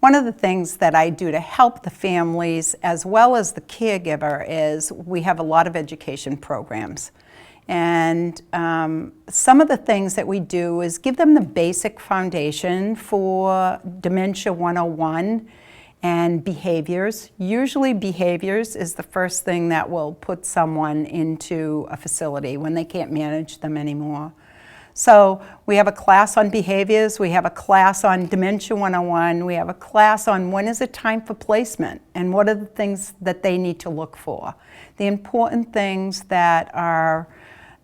One of the things that I do to help the families as well as the caregiver is we have a lot of education programs. And some of the things that we do is give them the basic foundation for Dementia 101 and behaviors. Usually behaviors is the first thing that will put someone into a facility when they can't manage them anymore. So we have a class on behaviors, we have a class on Dementia 101, we have a class on when is it time for placement and what are the things that they need to look for. The important things that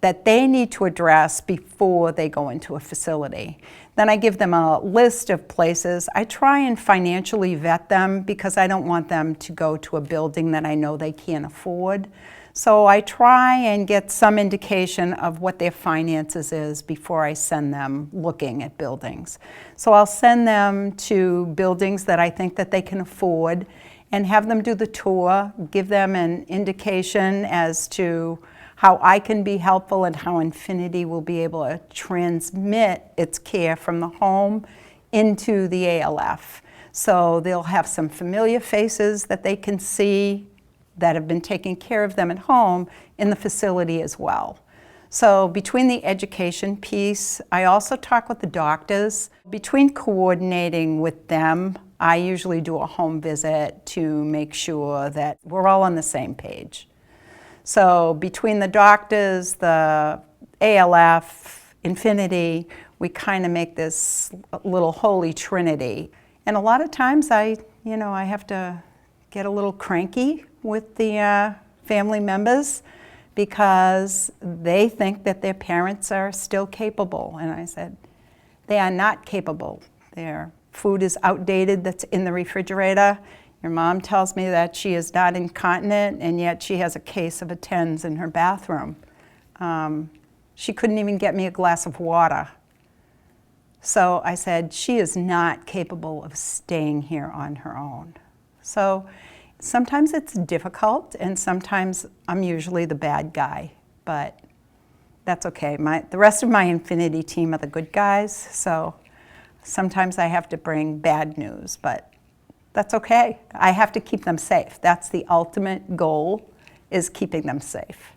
they need to address before they go into a facility. Then I give them a list of places. I try and financially vet them because I don't want them to go to a building that I know they can't afford. So I try and get some indication of what their finances is before I send them looking at buildings. So I'll send them to buildings that I think that they can afford and have them do the tour, give them an indication as to how I can be helpful and how Infinity will be able to transmit its care from the home into the ALF. So they'll have some familiar faces that they can see that have been taking care of them at home in the facility as well. So between the education piece, I also talk with the doctors. Between coordinating with them, I usually do a home visit to make sure that we're all on the same page. So between the doctors, the ALF, Infinity, we kind of make this little holy trinity. And a lot of times I have to get a little cranky with the family members because they think that their parents are still capable. And I said, they are not capable. Their food is outdated that's in the refrigerator. Your mom tells me that she is not incontinent and yet she has a case of Attends in her bathroom. She couldn't even get me a glass of water. So I said, she is not capable of staying here on her own. So sometimes it's difficult, and sometimes I'm usually the bad guy, but that's okay. The rest of my Infinity team are the good guys, so sometimes I have to bring bad news, but that's okay. I have to keep them safe. That's the ultimate goal, is keeping them safe.